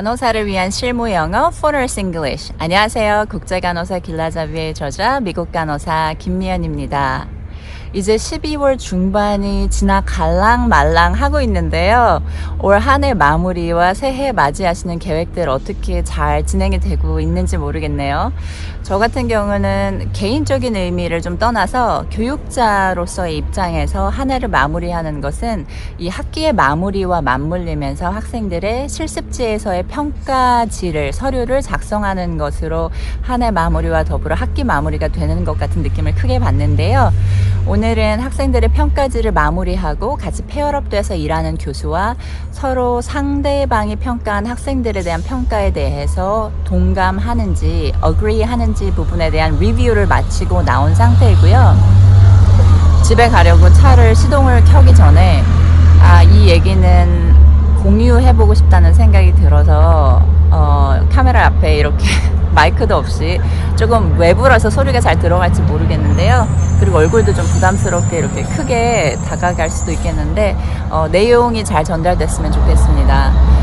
간호사를 위한 실무 영어 Foreigners English. 안녕하세요. 국제간호사 길라잡이의 저자 미국 간호사 김미연입니다. 이제 12월 중반이 지나 갈랑말랑 하고 있는데요. 올 한 해 마무리와 새해 맞이하시는 계획들 어떻게 잘 진행이 되고 있는지 모르겠네요. 저 같은 경우는 개인적인 의미를 좀 떠나서 교육자로서의 입장에서 한 해를 마무리하는 것은 이 학기의 마무리와 맞물리면서 학생들의 실습지에서의 평가지를, 서류를 작성하는 것으로 한 해 마무리와 더불어 학기 마무리가 되는 것 같은 느낌을 크게 받는데요. 오늘은 학생들의 평가지를 마무리하고 같이 페어업돼서 일하는 교수와 서로 상대방이 평가한 학생들에 대한 평가에 대해서 동감하는지, agree 하는지 부분에 대한 리뷰를 마치고 나온 상태이고요. 집에 가려고 차를 시동을 켜기 전에 이 얘기는 공유해보고 싶다는 생각이 들어서 카메라 앞에 이렇게 마이크도 없이 조금 외부라서 소리가 잘 들어갈지 모르겠는데요. 그리고 얼굴도 좀 부담스럽게 이렇게 크게 다가갈 수도 있겠는데 내용이 잘 전달됐으면 좋겠습니다.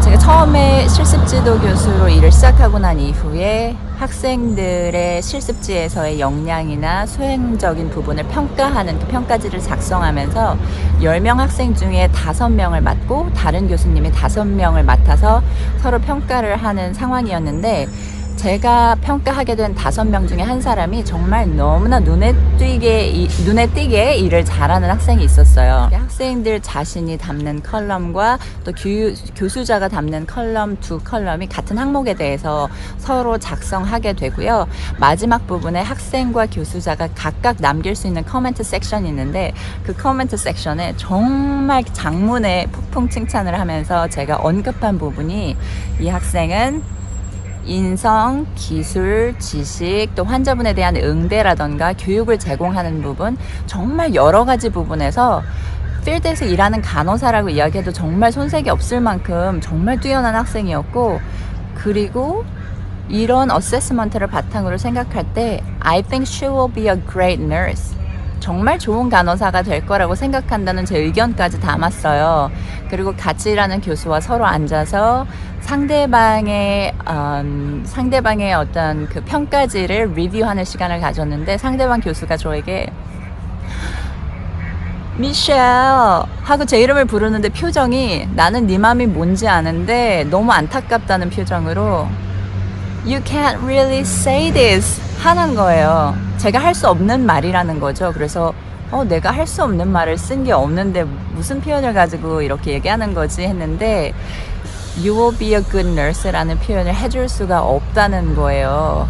제가 처음에 실습지도 교수로 일을 시작하고 난 이후에 학생들의 실습지에서의 역량이나 수행적인 부분을 평가하는 그 평가지를 작성하면서 10명 학생 중에 5명을 맡고 다른 교수님이 5명을 맡아서 서로 평가를 하는 상황이었는데, 제가 평가하게 된 5명 중에 한 사람이 정말 너무나 눈에 띄게 일을 잘하는 학생이 있었어요. 학생들 자신이 담는 컬럼과 또 교수자가 담는 컬럼, 2컬럼이 같은 항목에 대해서 서로 작성하게 되고요. 마지막 부분에 학생과 교수자가 각각 남길 수 있는 커멘트 섹션이 있는데, 그 커멘트 섹션에 정말 장문의 폭풍 칭찬을 하면서 제가 언급한 부분이, 이 학생은 인성, 기술, 지식, 또 환자분에 대한 응대라던가 교육을 제공하는 부분, 정말 여러 가지 부분에서 필드에서 일하는 간호사라고 이야기해도 정말 손색이 없을 만큼 정말 뛰어난 학생이었고, 그리고 이런 어세스먼트를 바탕으로 생각할 때 I think she will be a great nurse, 정말 좋은 간호사가 될 거라고 생각한다는 제 의견까지 담았어요. 그리고 같이 일하는 교수와 서로 앉아서 상대방의 어떤 그 평가지를 리뷰하는 시간을 가졌는데, 상대방 교수가 저에게 미셸 하고 제 이름을 부르는데 표정이, 나는 네 맘이 뭔지 아는데 너무 안타깝다는 표정으로 You can't really say this 하는 거예요. 제가 할 수 없는 말이라는 거죠. 그래서 내가 할 수 없는 말을 쓴 게 없는데 무슨 표현을 가지고 이렇게 얘기하는 거지 했는데, You will be a good nurse 라는 표현을 해줄 수가 없다는 거예요.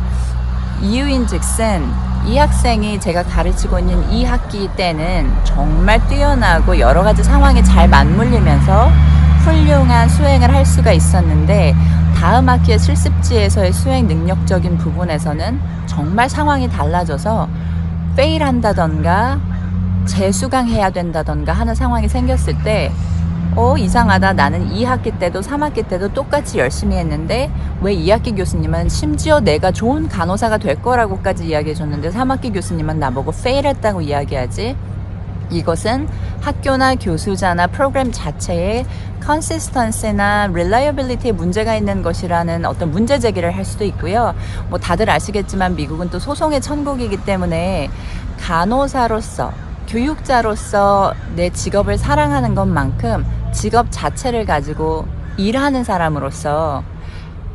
이유인즉슨 이 학생이 제가 가르치고 있는 이 학기 때는 정말 뛰어나고 여러 가지 상황이 잘 맞물리면서 훌륭한 수행을 할 수가 있었는데, 다음 학기의 실습지에서의 수행 능력적인 부분에서는 정말 상황이 달라져서 페일 한다던가 재수강해야 된다던가 하는 상황이 생겼을 때 이상하다, 나는 2학기 때도 3학기 때도 똑같이 열심히 했는데 왜 2학기 교수님은 심지어 내가 좋은 간호사가 될 거라고까지 이야기해 줬는데 3학기 교수님은 나보고 페일했다고 이야기하지? 이것은 학교나 교수자나 프로그램 자체에 컨시스턴시나 릴라이어빌리티에 문제가 있는 것이라는 어떤 문제 제기를 할 수도 있고요. 뭐 다들 아시겠지만 미국은 또 소송의 천국이기 때문에 간호사로서, 교육자로서 내 직업을 사랑하는 것만큼 직업 자체를 가지고 일하는 사람으로서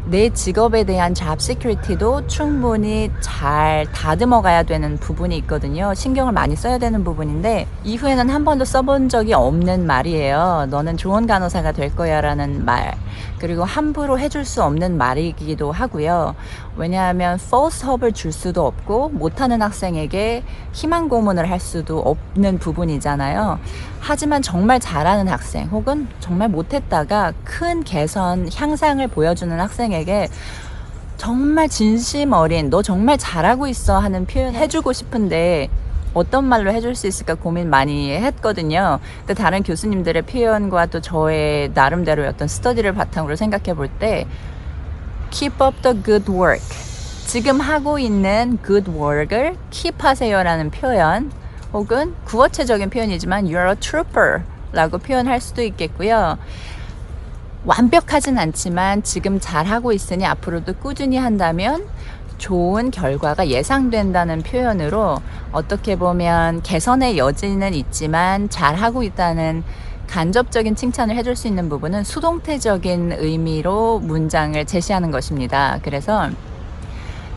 내 직업에 대한 잡 시큐리티도 충분히 잘 다듬어 가야 되는 부분이 있거든요. 신경을 많이 써야 되는 부분인데, 이후에는 한 번도 써본 적이 없는 말이에요. 너는 좋은 간호사가 될 거야 라는 말. 그리고 함부로 해줄 수 없는 말이기도 하고요. 왜냐하면 false hope을 줄 수도 없고 못하는 학생에게 희망 고문을 할 수도 없는 부분이잖아요. 하지만 정말 잘하는 학생 혹은 정말 못했다가 큰 개선, 향상을 보여주는 학생에게 정말 진심 어린, 너 정말 잘하고 있어 하는 표현 해주고 싶은데 어떤 말로 해줄 수 있을까 고민 많이 했거든요. 근데 다른 교수님들의 표현과 또 저의 나름대로의 어떤 스터디를 바탕으로 생각해 볼 때 Keep up the good work, 지금 하고 있는 good work을 keep 하세요 라는 표현, 혹은 구어체적인 표현이지만 You're a trooper 라고 표현할 수도 있겠고요. 완벽하진 않지만 지금 잘하고 있으니 앞으로도 꾸준히 한다면 좋은 결과가 예상된다는 표현으로 어떻게 보면 개선의 여지는 있지만 잘하고 있다는 간접적인 칭찬을 해줄 수 있는 부분은 수동태적인 의미로 문장을 제시하는 것입니다. 그래서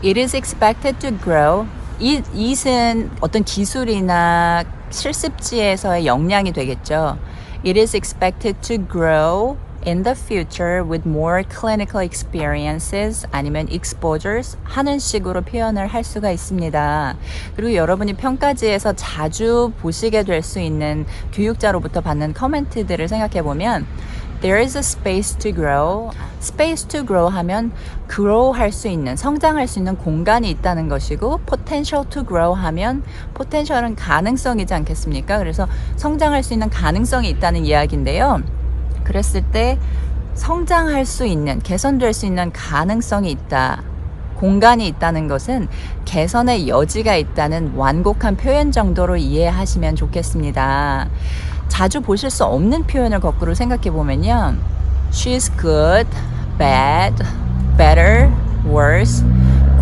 It is expected to grow. it은 어떤 기술이나 실습지에서의 역량이 되겠죠. It is expected to grow in the future with more clinical experiences 아니면 exposures 하는 식으로 표현을 할 수가 있습니다. 그리고 여러분이 평가지에서 자주 보시게 될 수 있는 교육자로부터 받는 커멘트들을 생각해 보면 There is a space to grow. Space to grow 하면 grow 할 수 있는, 성장할 수 있는 공간이 있다는 것이고 potential to grow 하면 potential은 가능성이지 않겠습니까? 그래서 성장할 수 있는 가능성이 있다는 이야기인데요. 그랬을 때 성장할 수 있는, 개선될 수 있는 가능성이 있다. 공간이 있다는 것은 개선의 여지가 있다는 완곡한 표현 정도로 이해하시면 좋겠습니다. 자주 보실 수 없는 표현을 거꾸로 생각해 보면요. She's good, bad, better, worse,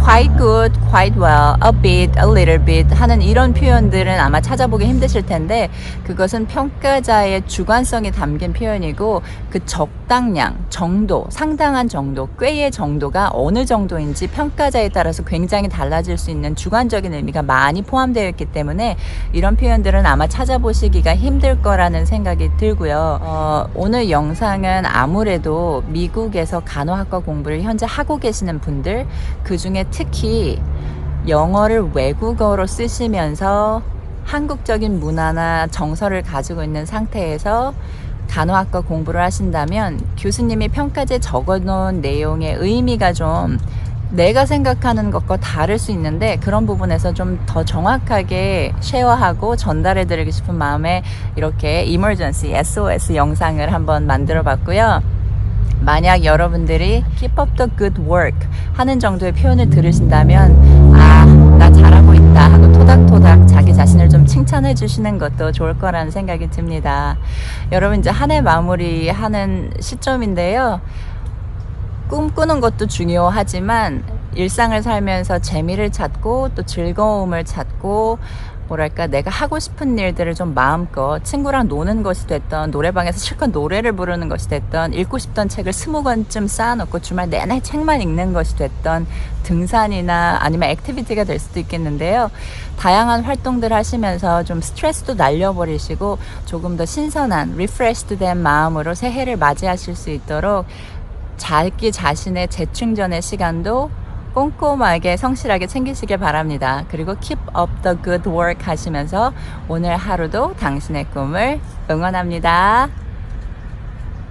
quite good, quite well, a bit, a little bit 하는 이런 표현들은 아마 찾아보기 힘드실 텐데 그것은 평가자의 주관성이 담긴 표현이고 그 적당량, 정도, 상당한 정도, 꽤의 정도가 어느 정도인지 평가자에 따라서 굉장히 달라질 수 있는 주관적인 의미가 많이 포함되어 있기 때문에 이런 표현들은 아마 찾아보시기가 힘들 거라는 생각이 들고요. 오늘 영상은 아무래도 미국에서 간호학과 공부를 현재 하고 계시는 분들 그 중에 특히 영어를 외국어로 쓰시면서 한국적인 문화나 정서를 가지고 있는 상태에서 간호학과 공부를 하신다면 교수님이 평가지에 적어놓은 내용의 의미가 좀 내가 생각하는 것과 다를 수 있는데 그런 부분에서 좀 더 정확하게 쉐어하고 전달해 드리고 싶은 마음에 이렇게 emergency SOS 영상을 한번 만들어 봤고요. 만약 여러분들이 keep up the good work 하는 정도의 표현을 들으신다면 나 잘하고 있다 하고 토닥토닥 자기 자신을 좀 칭찬해 주시는 것도 좋을 거라는 생각이 듭니다. 여러분 이제 한 해 마무리하는 시점인데요. 꿈꾸는 것도 중요하지만 일상을 살면서 재미를 찾고 또 즐거움을 찾고 뭐랄까 내가 하고 싶은 일들을 좀 마음껏 친구랑 노는 것이 됐던 노래방에서 실컷 노래를 부르는 것이 됐던 읽고 싶던 책을 20권쯤 쌓아놓고 주말 내내 책만 읽는 것이 됐던 등산이나 아니면 액티비티가 될 수도 있겠는데요. 다양한 활동들 하시면서 좀 스트레스도 날려버리시고 조금 더 신선한 리프레시드 된 마음으로 새해를 맞이하실 수 있도록 자기 자신의 재충전의 시간도 꼼꼼하게 성실하게 챙기시길 바랍니다. 그리고 keep up the good work 하시면서 오늘 하루도 당신의 꿈을 응원합니다.